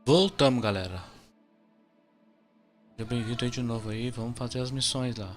Voltamos, galera. Seja bem-vindo aí de novo aí. Vamos fazer as missões lá.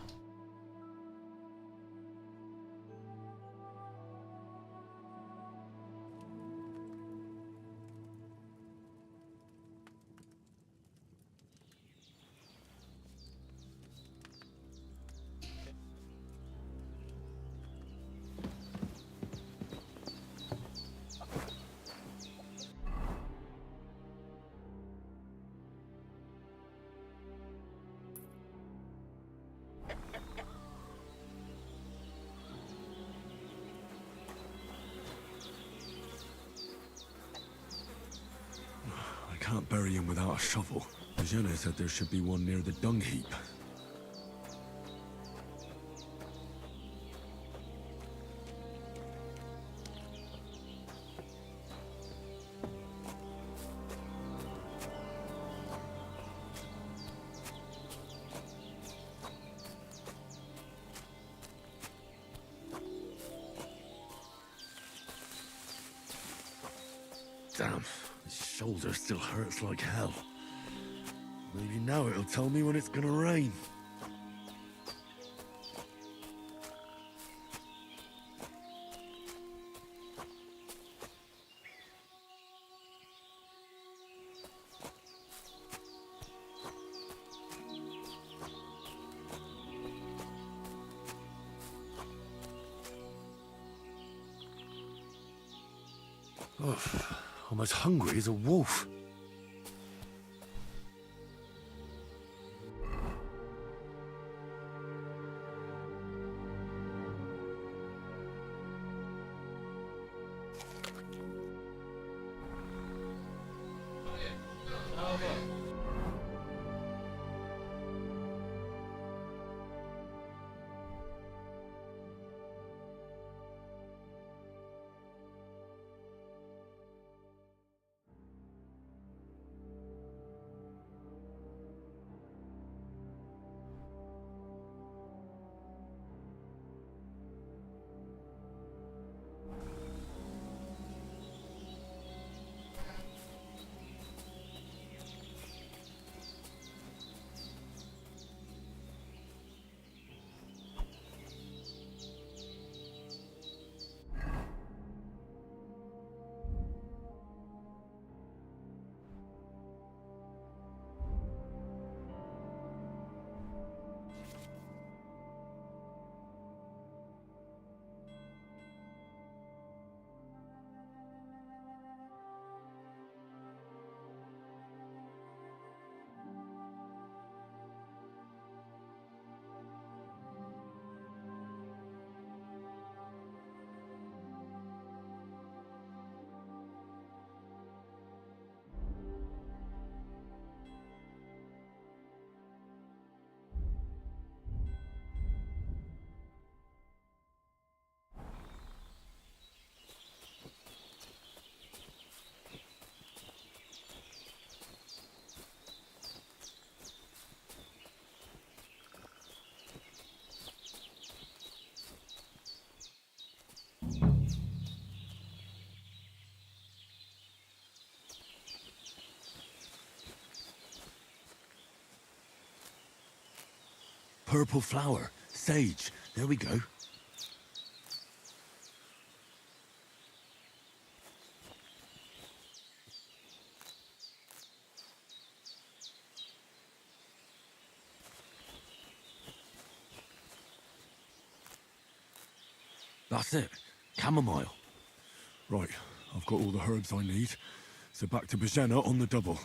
I can't bury him without a shovel. Jenna said there should be one near the dung heap. Damn, his shoulder still hurts like hell. Maybe now it'll tell me when it's gonna rain. Oh, I'm as hungry as a wolf. Purple flower, sage. There we go. That's it. Chamomile. Right, I've got all the herbs I need. So back to Bajena on the double.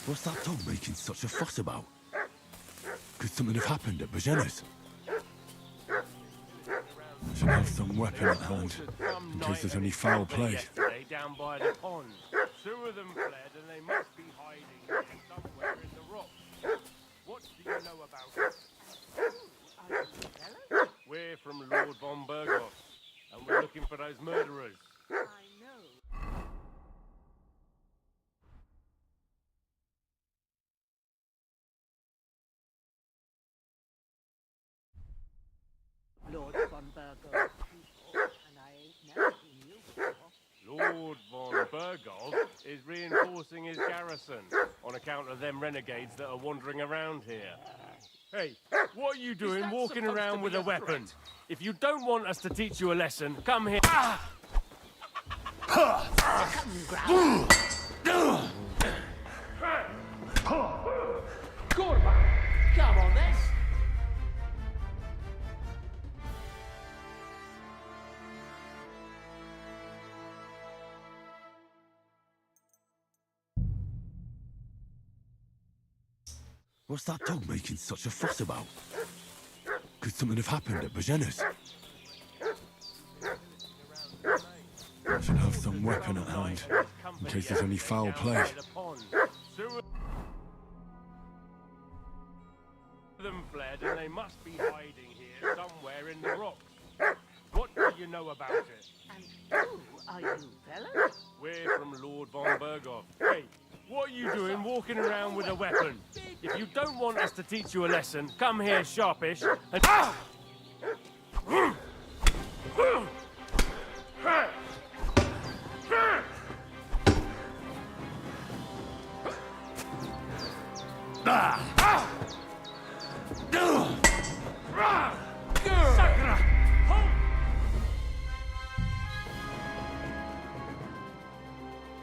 What's that dog making such a fuss about? Could something have happened at Bajena's? I should have some weapon at hand, in case there's any foul play. Yesterday down by the pond. Two of them fled and they must be hiding here somewhere in the rocks. What do you know about it? We're from Lord von Burgos, and we're looking for those murderers. I know. Lord von Burgos people, and I ain't never seen you before. Lord von Burgos is reinforcing his garrison on account of them renegades that are wandering around here. Hey, what are you doing walking around with a weapon? If you don't want us to teach you a lesson, come here. Come on, then. What's that dog making such a fuss about? Could something have happened at Bajena's? I should have some weapon at hand, in case there's any foul play. Them fled and they must be hiding here somewhere in the rocks. What do you know about it? And who are you, fellas? We're from Lord von Burgos. Hey, what are you doing walking around with a weapon? If you don't want us to teach you a lesson, come here sharpish and...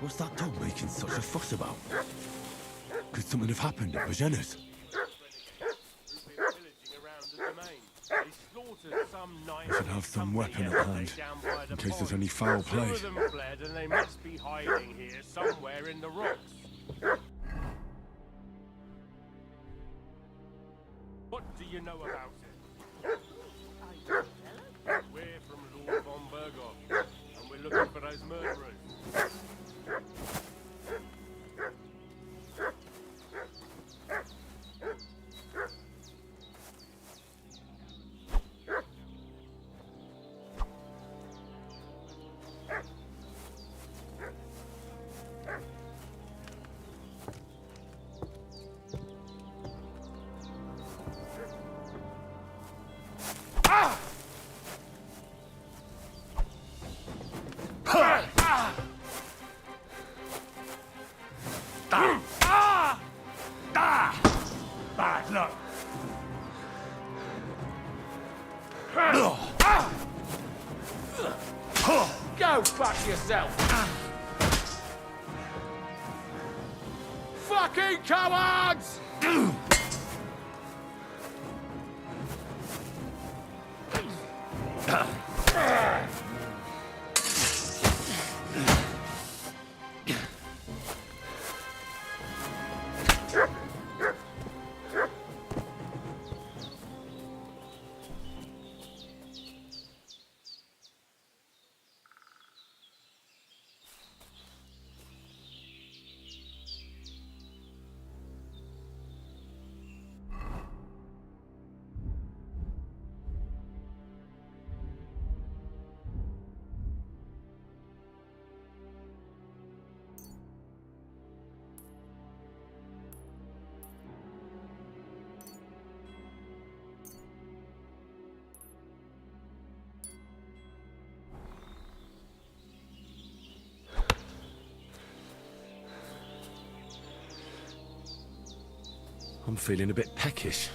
What's that dog making such a fuss about? Could something have happened at Bajena's? I should have some weapon at hand, in case there's any foul play. Two of them fled and they must be hiding here somewhere in the rocks. What do you know about it? Are you, fellas? We're from Lord von Burgos, and we're looking for those murderers. Bad luck. Go fuck yourself. Fucking cowards! I'm feeling a bit peckish.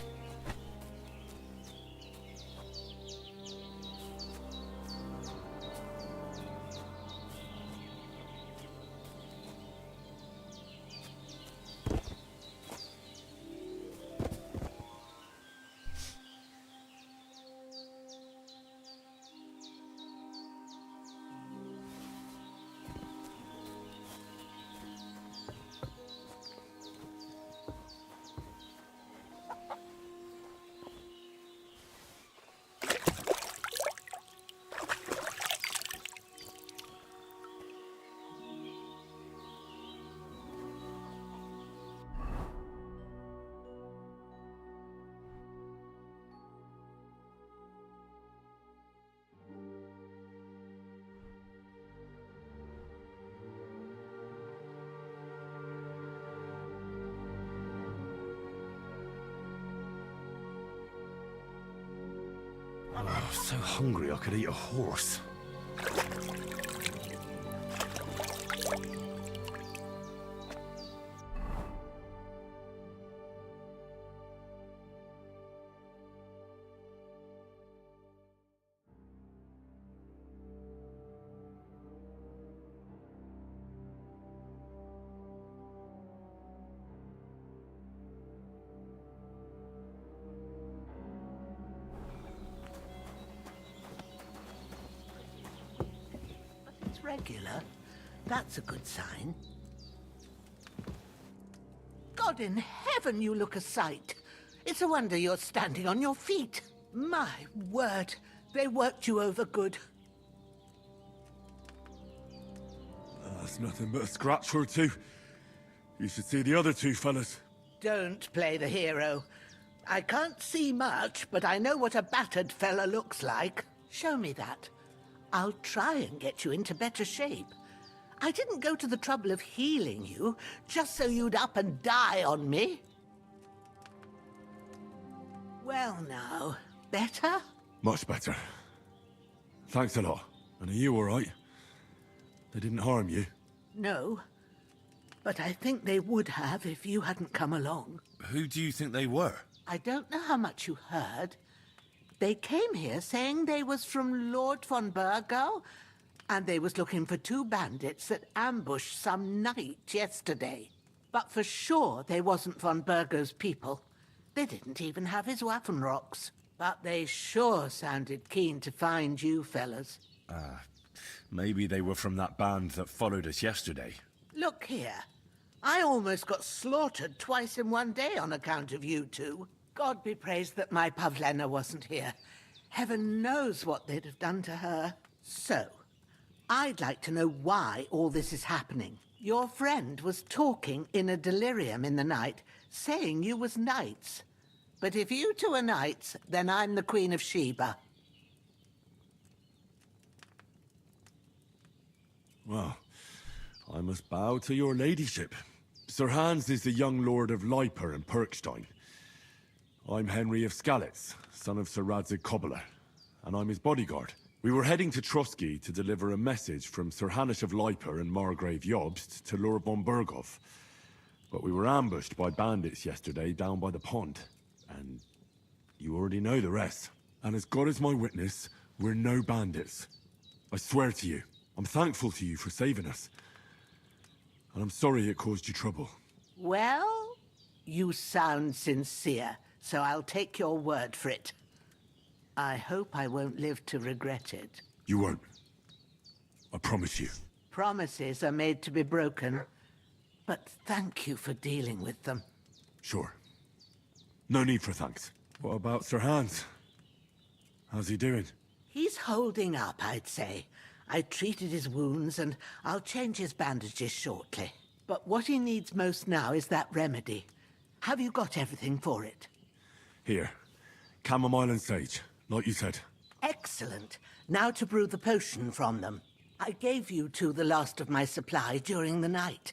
Oh, so hungry I could eat a horse. It's regular. That's a good sign. God in heaven, you look a sight. It's a wonder you're standing on your feet. My word, they worked you over good. That's nothing but a scratch or two. You should see the other two fellas. Don't play the hero. I can't see much, but I know what a battered fella looks like. Show me that. I'll try and get you into better shape. I didn't go to the trouble of healing you just so you'd up and die on me. Well now, better? Much better. Thanks a lot. And are you all right? They didn't harm you? No, but I think they would have if you hadn't come along. Who do you think they were? I don't know how much you heard. They came here saying they was from Lord von Burgo, and they was looking for two bandits that ambushed some knight yesterday. But for sure they wasn't von Burgo's people. They didn't even have his Waffenrocks. But they sure sounded keen to find you fellas. Maybe they were from that band that followed us yesterday. Look here. I almost got slaughtered twice in one day on account of you two. God be praised that my Pavlena wasn't here. Heaven knows what they'd have done to her. So, I'd like to know why all this is happening. Your friend was talking in a delirium in the night, saying you was knights. But if you two are knights, then I'm the Queen of Sheba. Well, I must bow to your ladyship. Sir Hans is the young lord of Leiper and Perkstein. I'm Henry of Skalitz, son of Sir Radzig Cobbler, and I'm his bodyguard. We were heading to Trotsky to deliver a message from Sir Hanish of Leiper and Margrave Jobst to Lord von Burgov. But we were ambushed by bandits yesterday down by the pond, and you already know the rest. And as God is my witness, we're no bandits. I swear to you, I'm thankful to you for saving us. And I'm sorry it caused you trouble. Well, you sound sincere, so I'll take your word for it. I hope I won't live to regret it. You won't. I promise you. Promises are made to be broken, but thank you for dealing with them. Sure. No need for thanks. What about Sir Hans? How's he doing? He's holding up, I'd say. I treated his wounds, and I'll change his bandages shortly. But what he needs most now is that remedy. Have you got everything for it? Here. Chamomile and sage, like you said. Excellent. Now to brew the potion from them. I gave you two the last of my supply during the night.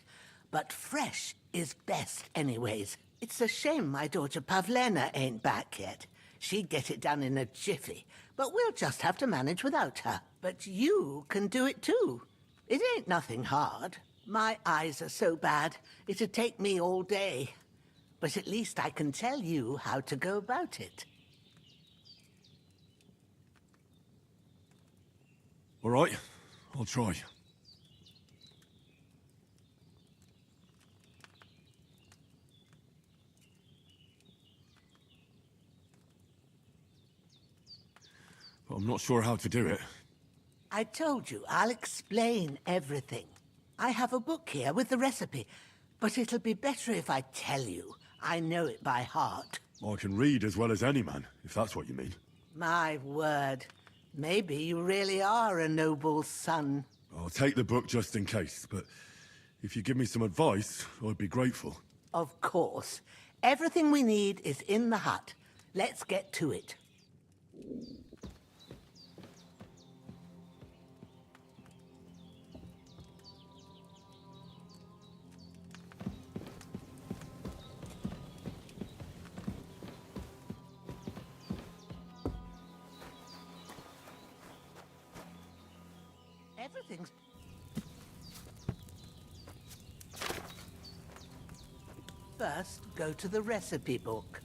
But fresh is best anyways. It's a shame my daughter Pavlena ain't back yet. She'd get it done in a jiffy, but we'll just have to manage without her. But you can do it too. It ain't nothing hard. My eyes are so bad, it'd take me all day. But at least I can tell you how to go about it. All right, I'll try. But I'm not sure how to do it. I told you, I'll explain everything. I have a book here with the recipe, but it'll be better if I tell you. I know it by heart. I can read as well as any man, if that's what you mean. My word. Maybe you really are a noble son. I'll take the book just in case, but if you give me some advice, I'd be grateful. Of course. Everything we need is in the hut. Let's get to it. First, go to the recipe book.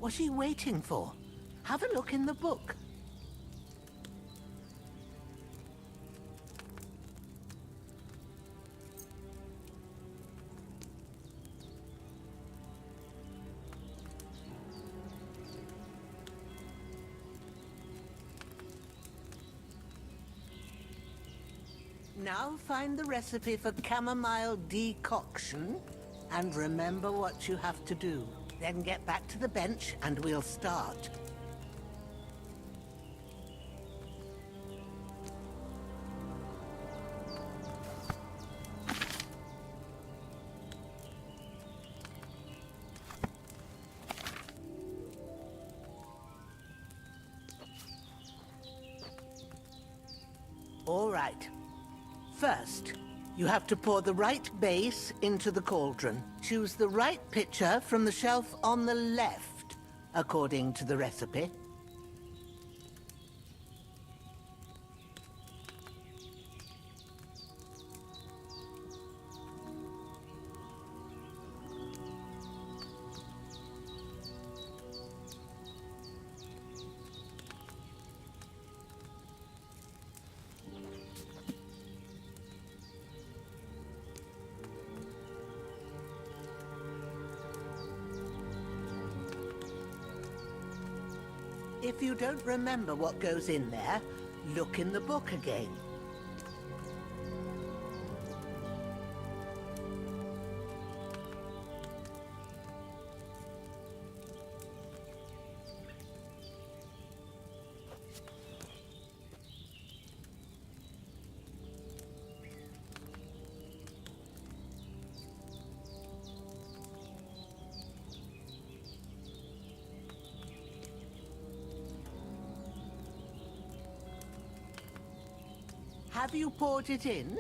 What are you waiting for? Have a look in the book. Now find the recipe for chamomile decoction and remember what you have to do. Then get back to the bench and we'll start. All right. First, you have to pour the right base into the cauldron. Choose the right pitcher from the shelf on the left, according to the recipe. If you don't remember what goes in there, look in the book again. Have you poured it in?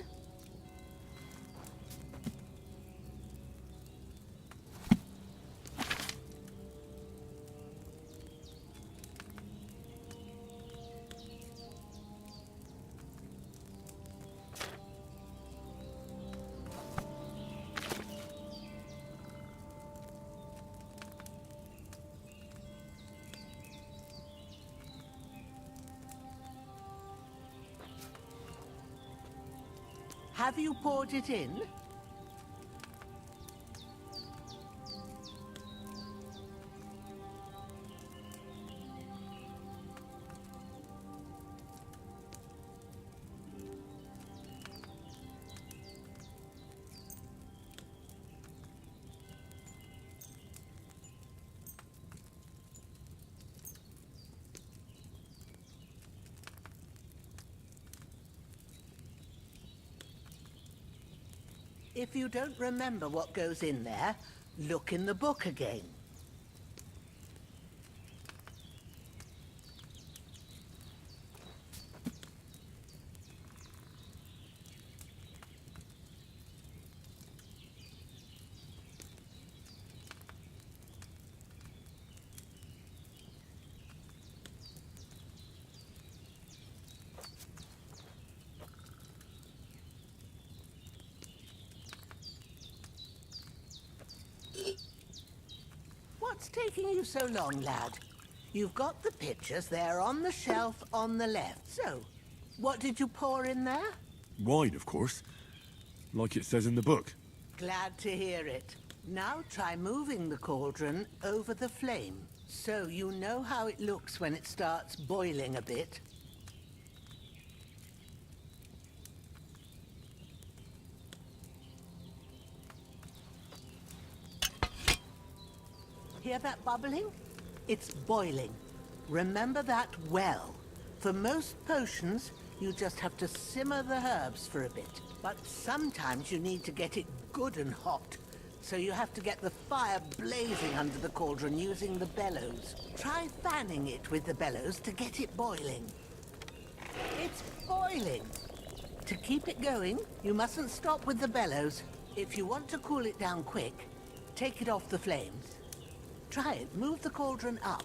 Have you poured it in? If you don't remember what goes in there, look in the book again. taking you so long, lad? You've got the pitchers there on the shelf on the left. So, what did you pour in there? Wine, of course. Like it says in the book. Glad to hear it. Now try moving the cauldron over the flame, so you know how it looks when it starts boiling a bit. Hear that bubbling? It's boiling. Remember that well. For most potions, you just have to simmer the herbs for a bit. But sometimes you need to get it good and hot. So you have to get the fire blazing under the cauldron using the bellows. Try fanning it with the bellows to get it boiling. It's boiling. To keep it going, you mustn't stop with the bellows. If you want to cool it down quick, take it off the flames. Try it. Move the cauldron up.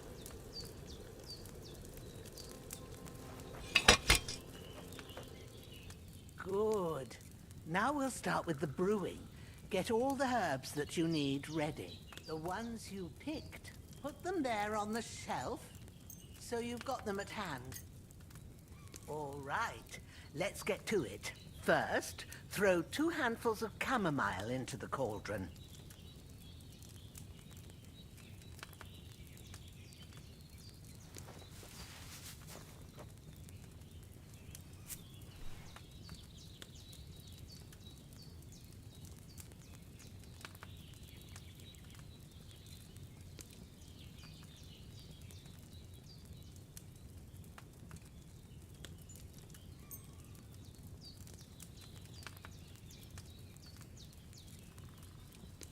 Good. Now we'll start with the brewing. Get all the herbs that you need ready. The ones you picked. Put them there on the shelf, so you've got them at hand. All right, let's get to it. First, throw 2 handfuls of chamomile into the cauldron.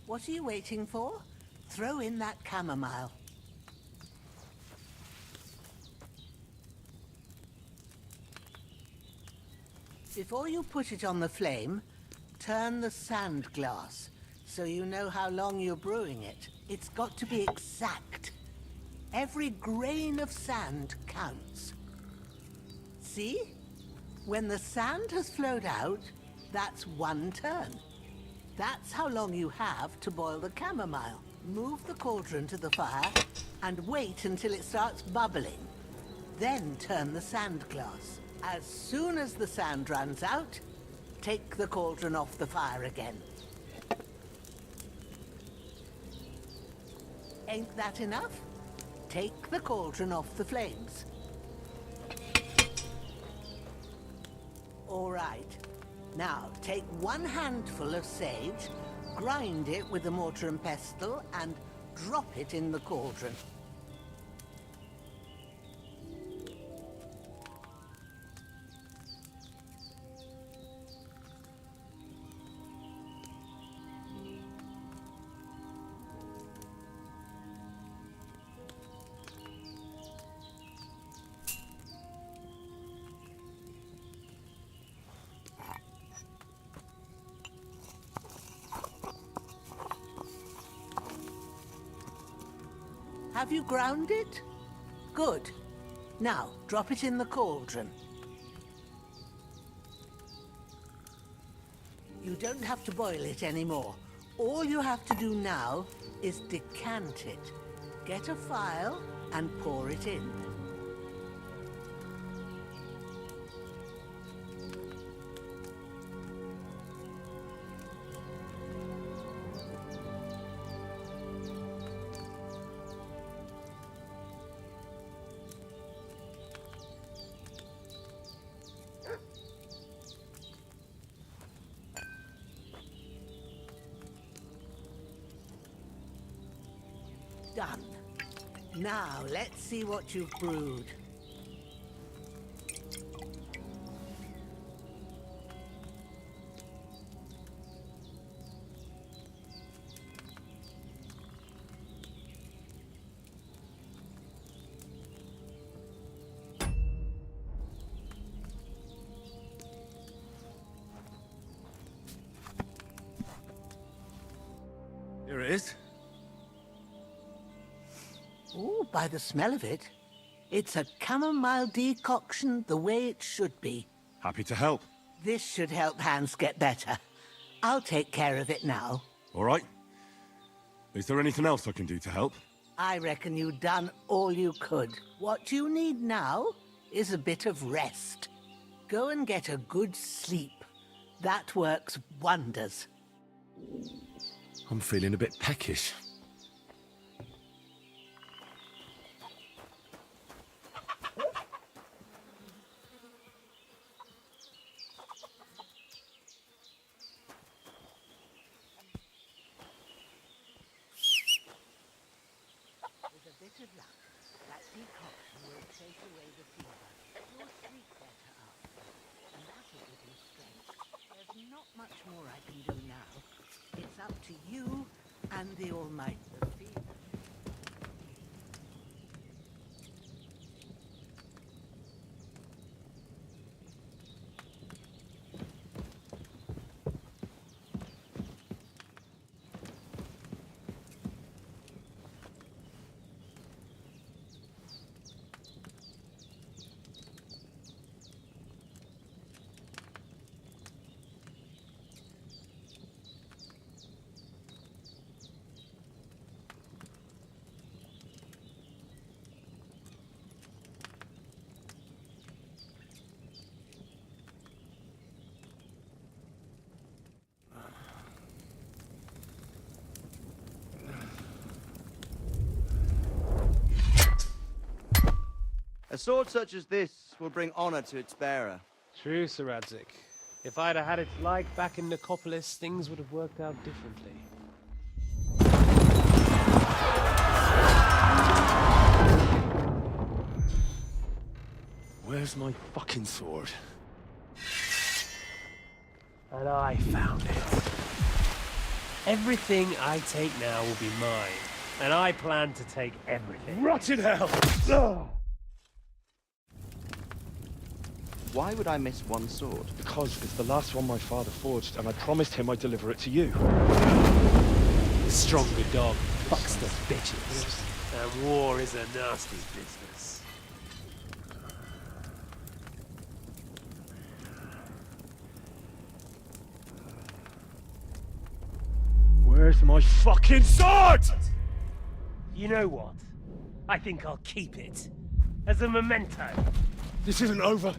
What are you waiting for? Throw in that chamomile. Before you put it on the flame, turn the sand glass so you know how long you're brewing it. It's got to be exact. Every grain of sand counts. See? When the sand has flowed out, that's 1 turn. That's how long you have to boil the chamomile. Move the cauldron to the fire and wait until it starts bubbling. Then turn the sand glass. As soon as the sand runs out, take the cauldron off the fire again. Ain't that enough? Take the cauldron off the flames. All right. Now, take 1 handful of sage, grind it with a mortar and pestle, and drop it in the cauldron. Have you ground it? Good. Now, drop it in the cauldron. You don't have to boil it anymore. All you have to do now is decant it. Get a phial and pour it in. Done. Now, let's see what you've brewed. Here it is. Ooh, by the smell of it, it's a chamomile decoction the way it should be. Happy to help. This should help Hans get better. I'll take care of it now. All right. Is there anything else I can do to help? I reckon you've done all you could. What you need now is a bit of rest. Go and get a good sleep. That works wonders. I'm feeling a bit peckish. With a bit of luck, that decoction will chase away the fever. You'll sleep better after, and that'll give you strength. There's not much more I can do now. It's up to you and the Almighty. The fever. A sword such as this will bring honor to its bearer. True, Sir Radzik. If I'd have had its like back in Nicopolis, things would have worked out differently. Where's my fucking sword? And I found it. Everything I take now will be mine, and I plan to take everything. Rotted hell! Why would I miss one sword? Because it's the last one my father forged, and I promised him I'd deliver it to you. The stronger dog fucks the bitches, and war is a nasty business. Where's my fucking sword? You know what? I think I'll keep it. As a memento. This isn't over.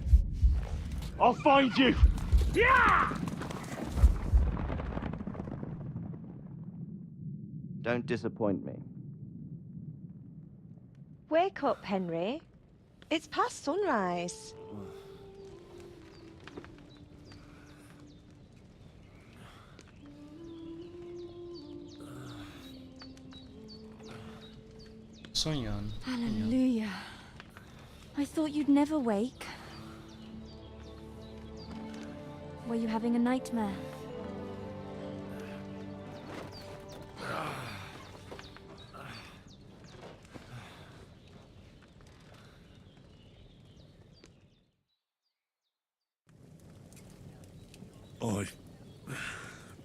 I'll find you! Yeah! Don't disappoint me. Wake up, Henry. It's past sunrise. Sonhando. Hallelujah. I thought you'd never wake. Were you having a nightmare?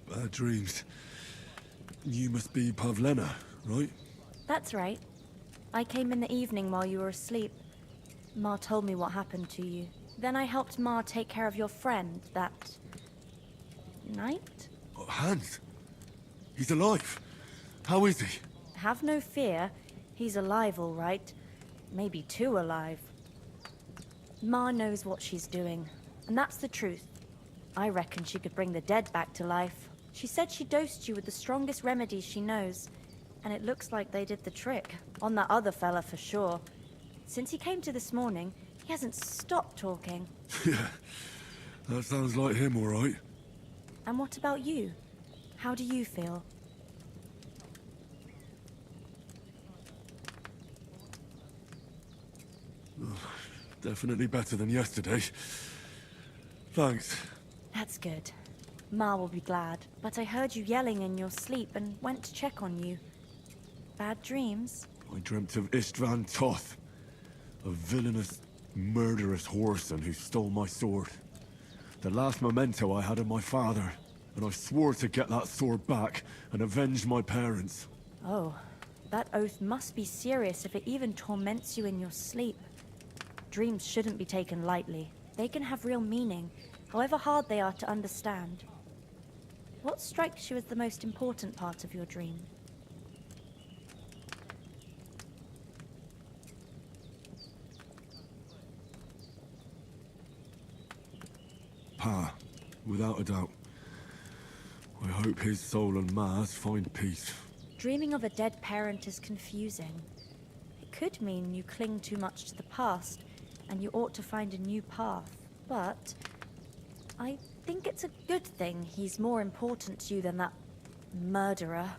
Bad dreams. You must be Pavlena, right? That's right. I came in the evening while you were asleep. Ma told me what happened to you. Then I helped Ma take care of your friend that night? Oh, Hans. He's alive. How is he? Have no fear. He's alive, all right. Maybe too alive. Ma knows what she's doing, and that's the truth. I reckon she could bring the dead back to life. She said she dosed you with the strongest remedies she knows, and it looks like they did the trick. On that other fella for sure. Since he came to this morning, he hasn't stopped talking. Yeah, that sounds like him, all right. And what about you? How do you feel? Definitely better than yesterday. Thanks. That's good. Ma will be glad. But I heard you yelling in your sleep and went to check on you. Bad dreams? I dreamt of Istvan Toth, a villainous, murderous whoreson who stole my sword. The last memento I had of my father, and I swore to get that sword back and avenge my parents. Oh, that oath must be serious if it even torments you in your sleep. Dreams shouldn't be taken lightly. They can have real meaning, however hard they are to understand. What strikes you as the most important part of your dream? Pa, without a doubt. I hope his soul and Ma's find peace. Dreaming of a dead parent is confusing. It could mean you cling too much to the past, and you ought to find a new path. But I think it's a good thing he's more important to you than that murderer.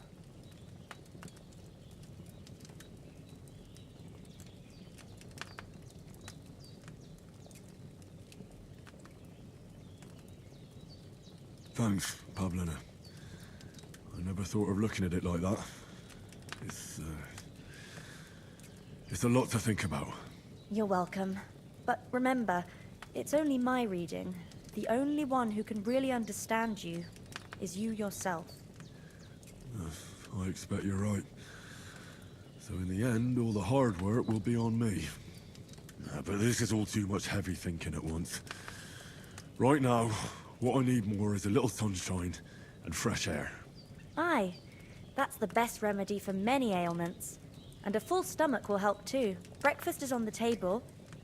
Thanks, Pavlina. I never thought of looking at it like that. It's a lot to think about. You're welcome. But remember, it's only my reading. The only one who can really understand you is you yourself. I expect you're right. So in the end, all the hard work will be on me. But this is all too much heavy thinking at once. Right now, what I need more is a little sunshine and fresh air. Aye, that's the best remedy for many ailments. And a full stomach will help too. Breakfast is on the table,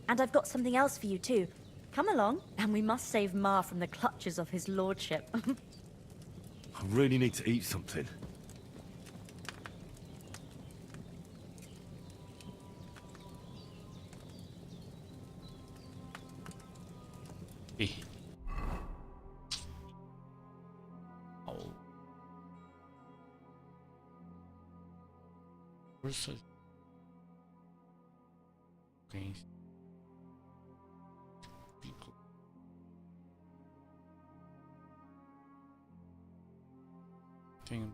and I've got something else for you too. Come along, and we must save Ma from the clutches of his lordship. I really need to eat something. Hey. Oh. Where's the... Okay. Thing.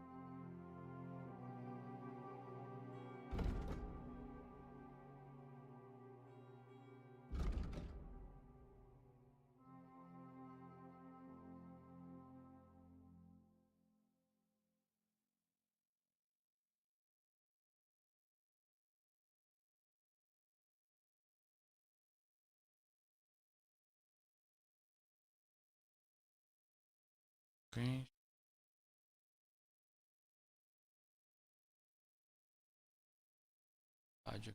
Okay. Logic.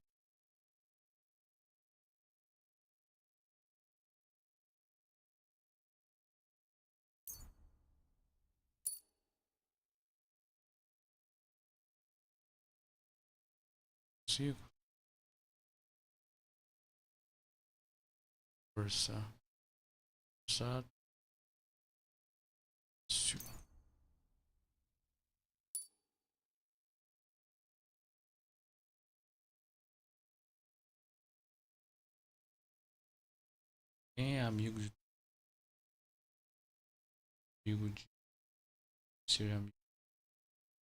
See. Versa. Versa. Quem é amigo de ser amigo?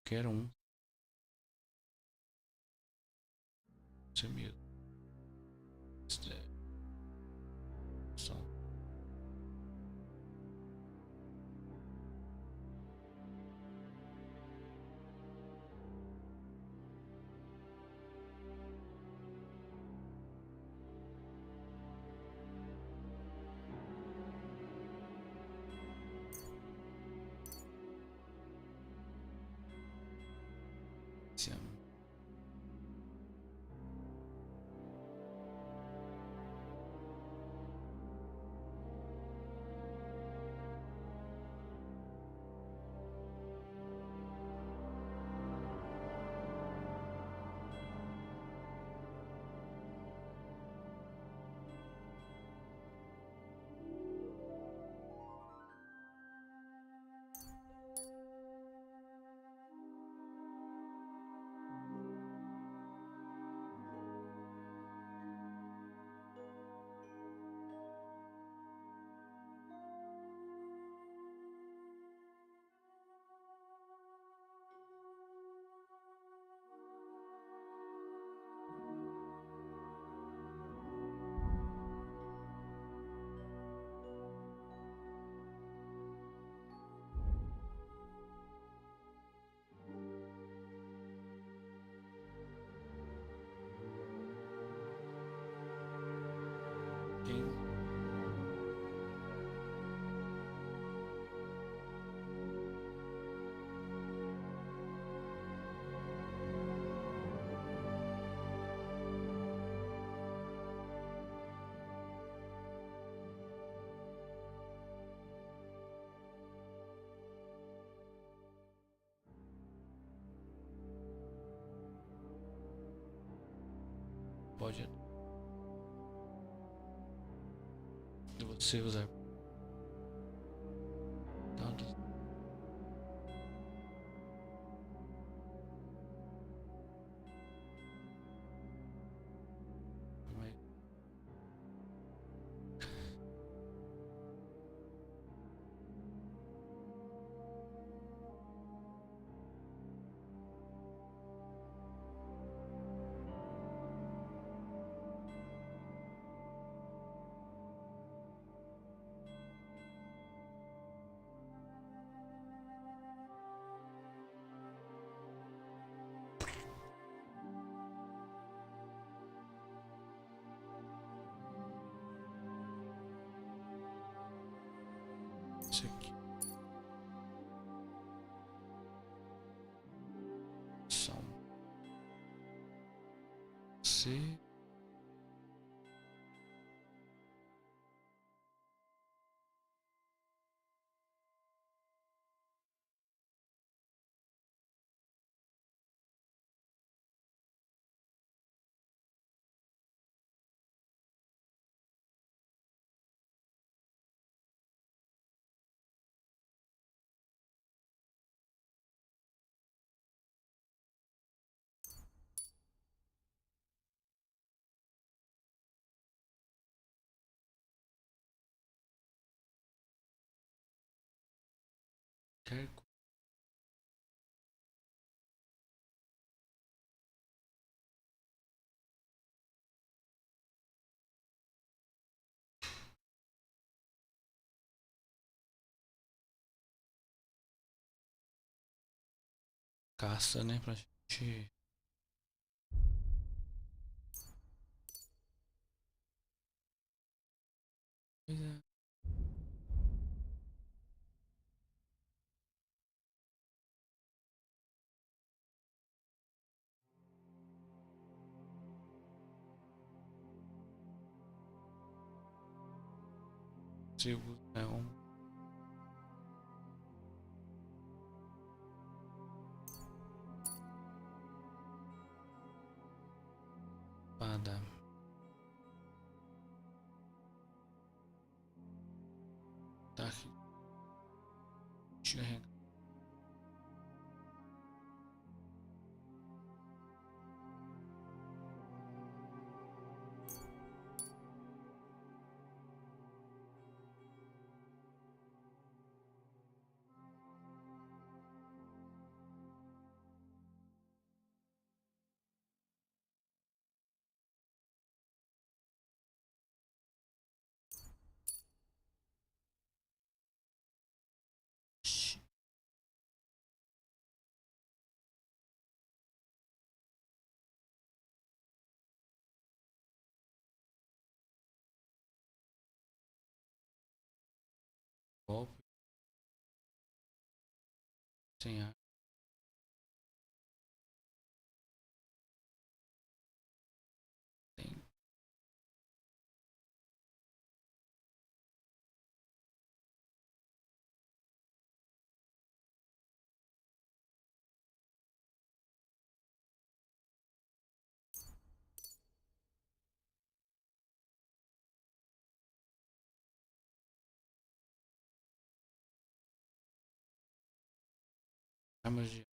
Quero um. Você mesmo. Só. Se ama. pode. E você usar. Dados. Isso aqui. São. C. Quer caça, né, pra gente. Pois é. Sigo, é um. Espada. Tá aqui. Carrega. Golpe. Sem ar. Tem. Armas de.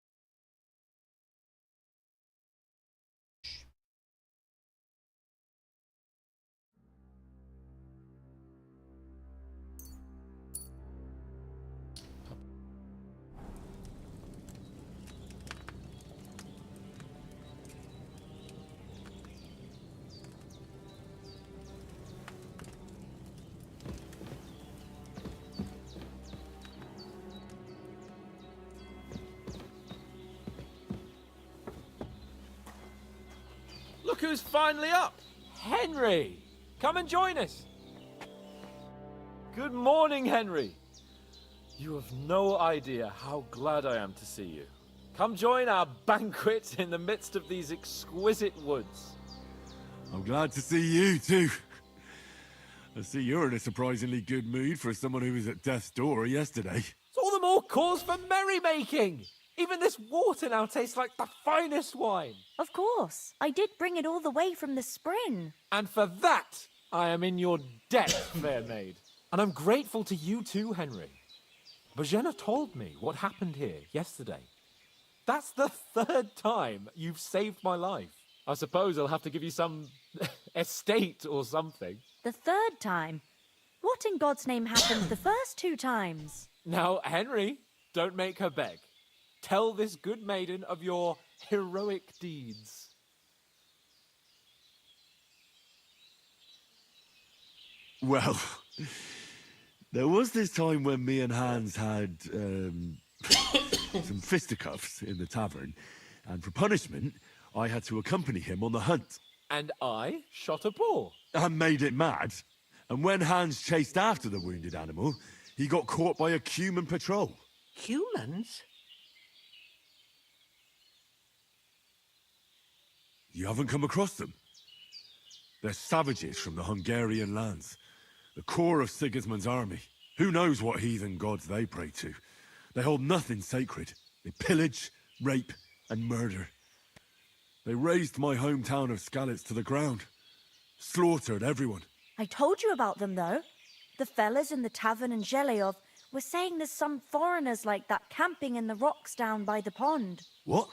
Look who's finally up! Henry! Come and join us! Good morning, Henry! You have no idea how glad I am to see you. Come join our banquet in the midst of these exquisite woods. I'm glad to see you, too. I see you're in a surprisingly good mood for someone who was at death's door yesterday. It's all the more cause for merrymaking! Even this water now tastes like the finest wine. Of course. I did bring it all the way from the spring. And for that, I am in your debt, fair maid. And I'm grateful to you too, Henry. Bojena told me what happened here yesterday. That's the 3rd time you've saved my life. I suppose I'll have to give you some estate or something. The 3rd time? What in God's name happened the first 2 times? Now, Henry, don't make her beg. Tell this good maiden of your heroic deeds. Well, there was this time when me and Hans had some fisticuffs in the tavern, and for punishment, I had to accompany him on the hunt. And I shot a boar. And made it mad. And when Hans chased after the wounded animal, he got caught by a human patrol. Humans? You haven't come across them? They're savages from the Hungarian lands. The core of Sigismund's army. Who knows what heathen gods they pray to? They hold nothing sacred. They pillage, rape, and murder. They razed my hometown of Skalitz to the ground. Slaughtered everyone. I told you about them, though. The fellas in the tavern in Zheleov were saying there's some foreigners like that camping in the rocks down by the pond. What?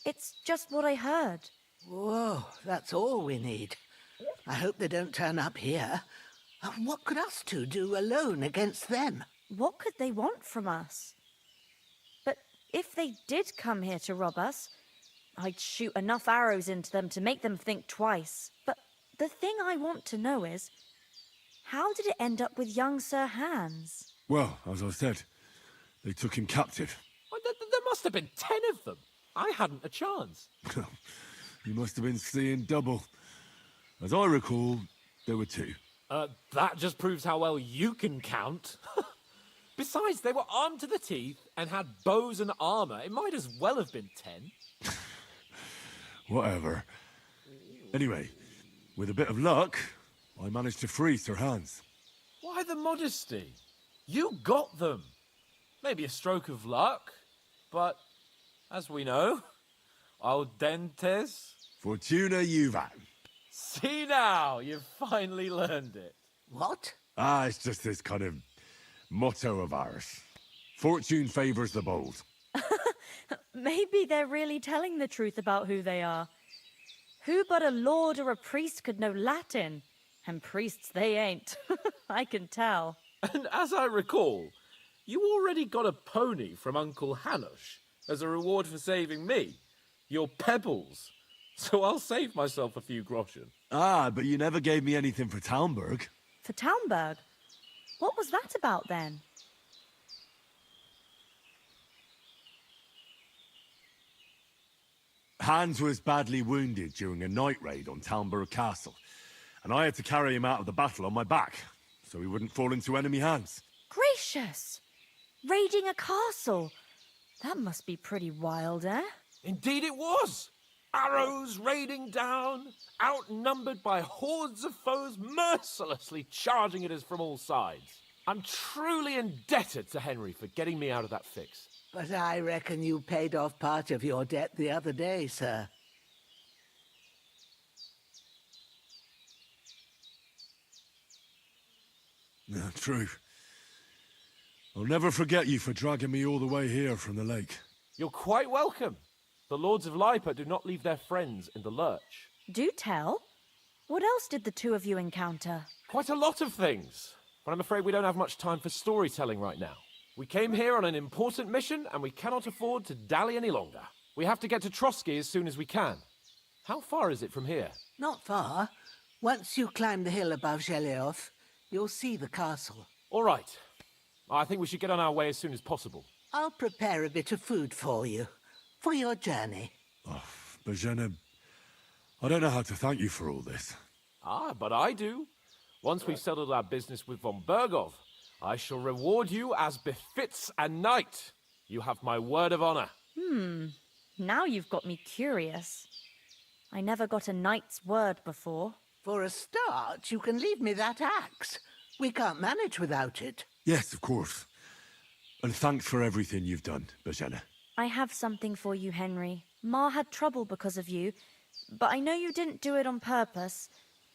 It's just what I heard. Whoa, that's all we need. I hope they don't turn up here. What could us two do alone against them? What could they want from us? But if they did come here to rob us, I'd shoot enough arrows into them to make them think twice. But the thing I want to know is, how did it end up with young Sir Hans? Well, as I said, they took him captive. Well, there must have been 10 of them. I hadn't a chance. You must have been seeing double. As I recall, there were 2. That just proves how well you can count. Besides, they were armed to the teeth and had bows and armor. It might as well have been 10. Whatever. Anyway, with a bit of luck, I managed to free Sir Hans. Why the modesty? You got them. Maybe a stroke of luck, but as we know, al dentes. Fortuna juvat. See now, you've finally learned it. What? It's just this kind of motto of ours. Fortune favors the bold. Maybe they're really telling the truth about who they are. Who but a lord or a priest could know Latin? And priests they ain't. I can tell. And as I recall, you already got a pony from Uncle Hanush as a reward for saving me. Your pebbles. So I'll save myself a few groschen. But you never gave me anything for Talmberg. For Talmberg? What was that about then? Hans was badly wounded during a night raid on Talmberg Castle, and I had to carry him out of the battle on my back, so he wouldn't fall into enemy hands. Gracious! Raiding a castle? That must be pretty wild, eh? Indeed it was! Arrows raining down, outnumbered by hordes of foes mercilessly charging at us from all sides. I'm truly indebted to Henry for getting me out of that fix. But I reckon you paid off part of your debt the other day, sir. Yeah, true. I'll never forget you for dragging me all the way here from the lake. You're quite welcome. The Lords of Lipa do not leave their friends in the lurch. Do tell. What else did the 2 of you encounter? Quite a lot of things, but I'm afraid we don't have much time for storytelling right now. We came here on an important mission, and we cannot afford to dally any longer. We have to get to Trotsky as soon as we can. How far is it from here? Not far. Once you climb the hill above Zheleov, you'll see the castle. All right. I think we should get on our way as soon as possible. I'll prepare a bit of food for you, for your journey. Oh, Bojena, I don't know how to thank you for all this. But I do. Once we've settled our business with von Bergov, I shall reward you as befits a knight. You have my word of honor. Now you've got me curious. I never got a knight's word before. For a start, you can leave me that axe. We can't manage without it. Yes, of course. And thanks for everything you've done, Bojena. I have something for you, Henry. Ma had trouble because of you, but I know you didn't do it on purpose,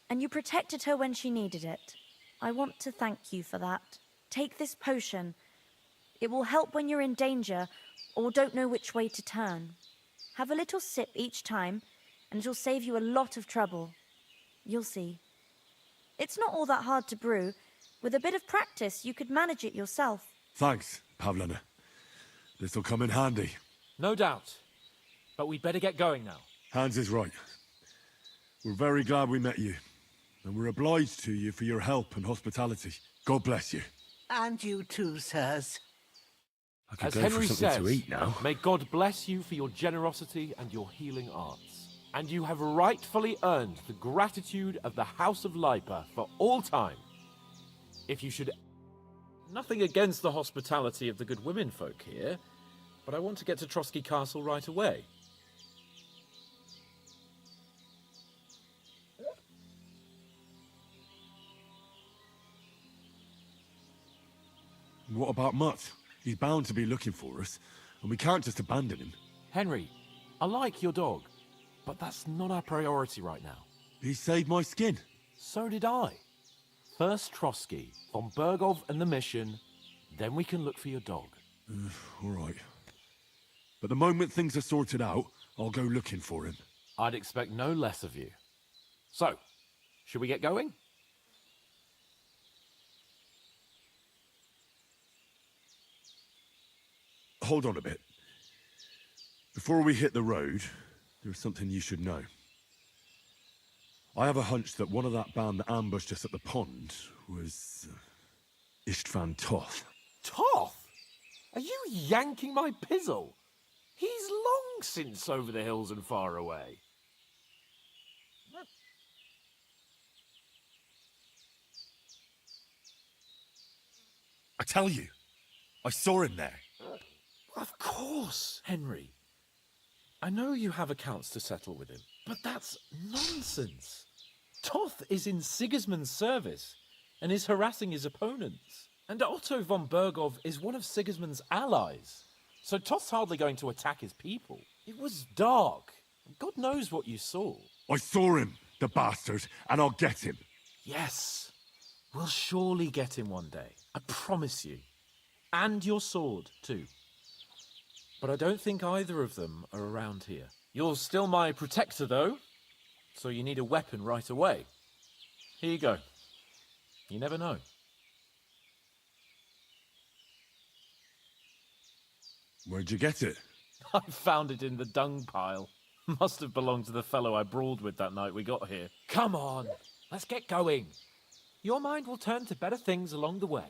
and you protected her when she needed it. I want to thank you for that. Take this potion. It will help when you're in danger or don't know which way to turn. Have a little sip each time, and it'll save you a lot of trouble. You'll see. It's not all that hard to brew. With a bit of practice, you could manage it yourself. Thanks, Pavlina. This'll come in handy. No doubt. But we'd better get going now. Hans is right. We're very glad we met you. And we're obliged to you for your help and hospitality. God bless you. And you too, sirs. I could As go Henry for something says, to eat now. may God bless you for your generosity and your healing arts. And you have rightfully earned the gratitude of the House of Lipa for all time. If you should... Nothing against the hospitality of the good women folk here, but I want to get to Trotsky Castle right away. What about Mutt? He's bound to be looking for us, and we can't just abandon him. Henry, I like your dog, but that's not our priority right now. He saved my skin. So did I. First Trotsky, von Bergov and the mission, then we can look for your dog. All right. But the moment things are sorted out, I'll go looking for him. I'd expect no less of you. So, should we get going? Hold on a bit. Before we hit the road, there's something you should know. I have a hunch that one of that band that ambushed us at the pond was... Istvan Toth. Toth? Are you yanking my pizzle? He's long since over the hills and far away. I tell you, I saw him there. Of course, Henry. I know you have accounts to settle with him, but that's nonsense. Toth is in Sigismund's service and is harassing his opponents. And Otto von Bergov is one of Sigismund's allies. So Toth's hardly going to attack his people. It was dark. God knows what you saw. I saw him, the bastard, and I'll get him. Yes. We'll surely get him one day. I promise you. And your sword, too. But I don't think either of them are around here. You're still my protector, though. So you need a weapon right away. Here you go. You never know. Where'd you get it? I found it in the dung pile. Must have belonged to the fellow I brawled with that night we got here. Come on, let's get going. Your mind will turn to better things along the way.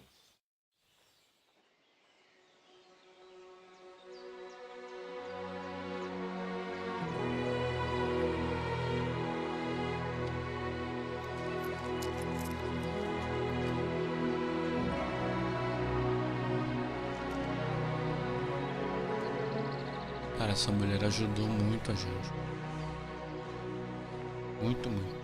Cara, essa mulher ajudou muito a gente. Muito, muito.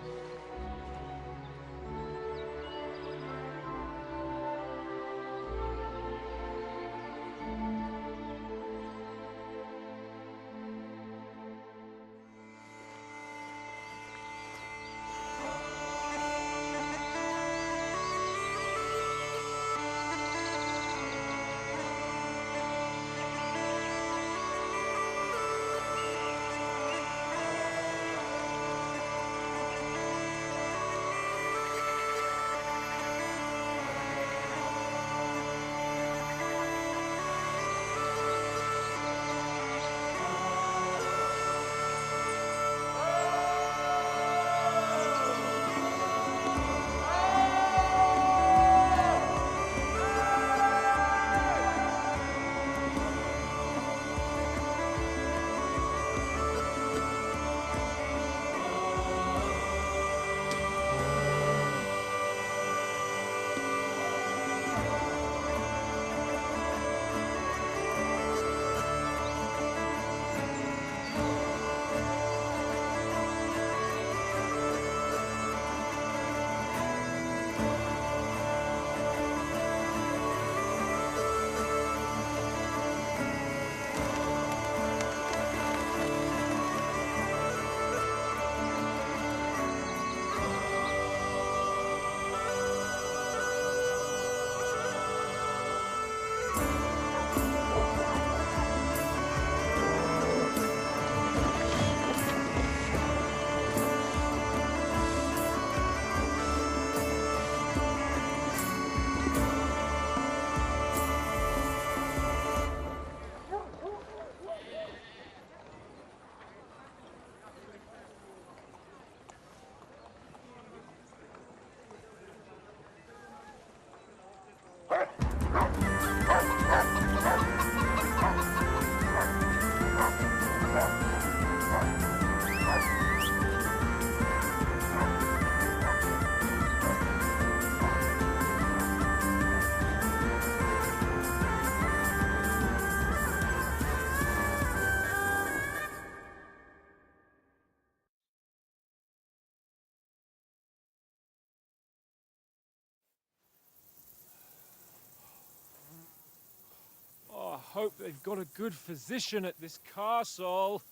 hope they've got a good physician at this castle.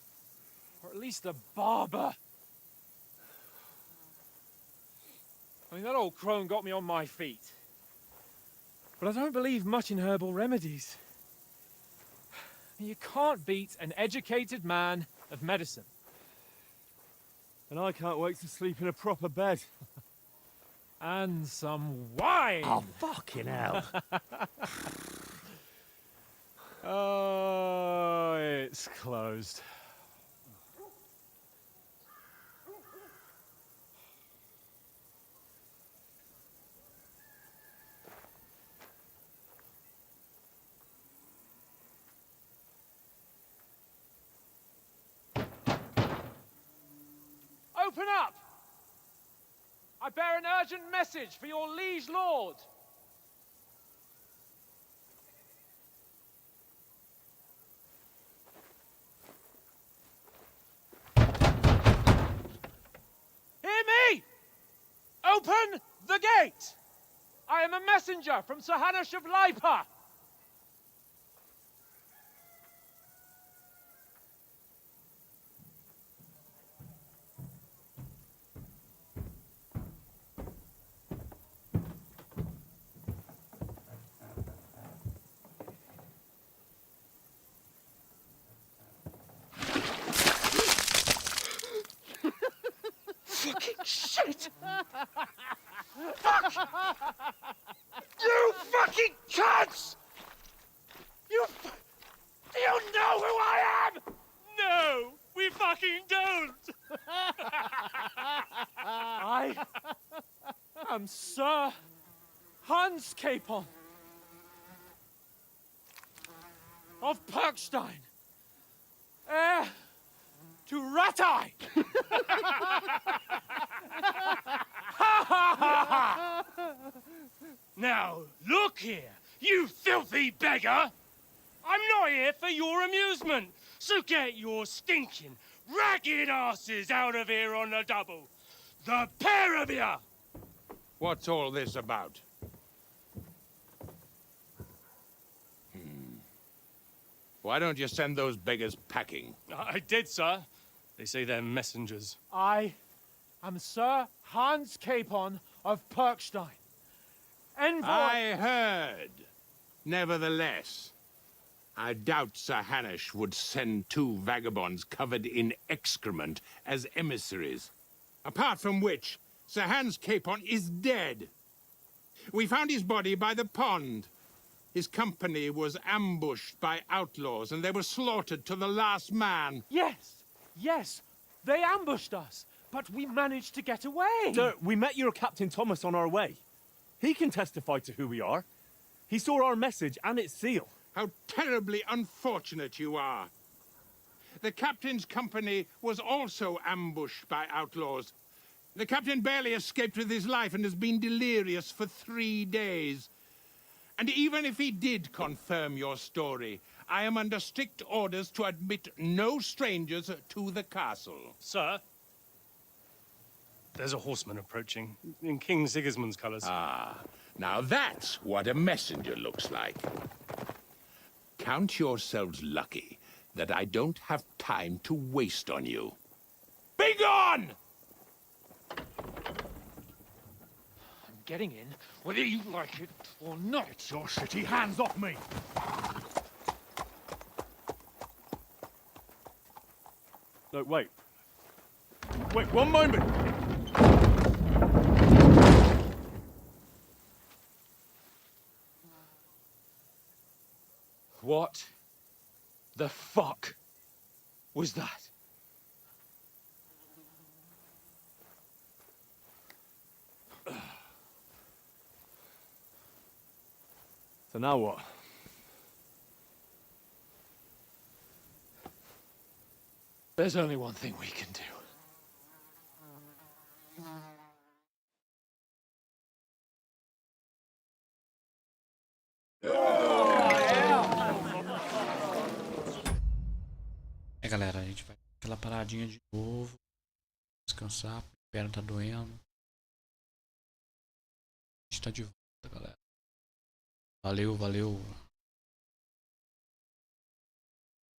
Or at least a barber. I mean, that old crone got me on my feet. But I don't believe much in herbal remedies. You can't beat an educated man of medicine. And I can't wait to sleep in a proper bed. And some wine! Oh, fucking hell. Oh, it's closed. Open up! I bear an urgent message for your liege lord. Hear me! Open the gate! I am a messenger from Sir Hanush of Lipa. Fucking shit! Fuck! You fucking cunts! Do you know who I am? No, we fucking don't! I am Sir Hans Capon of Perkstein, heir to Ratai! Now, look here, you filthy beggar! I'm not here for your amusement, so get your stinking, ragged asses out of here on the double. The pair of you! What's all this about? Why don't you send those beggars packing? I did, sir. They say they're messengers. I am Sir Hans Capon of Perkstein. Envoy... I heard. Nevertheless, I doubt Sir Hanush would send two vagabonds covered in excrement as emissaries. Apart from which, Sir Hans Capon is dead. We found his body by the pond. His company was ambushed by outlaws, and they were slaughtered to the last man. Yes, they ambushed us, but we managed to get away. Sir, we met your Captain Thomas on our way. He can testify to who we are. He saw our message and its seal. How terribly unfortunate you are. The captain's company was also ambushed by outlaws. The captain barely escaped with his life and has been delirious for 3 days. And even if he did confirm your story, I am under strict orders to admit no strangers to the castle. Sir, there's a horseman approaching in King Sigismund's colours. Ah, now that's what a messenger looks like. Count yourselves lucky that I don't have time to waste on you. Be gone! I'm getting in, whether you like it or not. Get your shitty hands off me! No, wait. Wait, one moment! What the fuck was that? So now what? There's only one thing we can do. Galera, a gente vai aquela paradinha de novo. Descansar, a perna tá doendo. A gente tá de volta, galera. Valeu.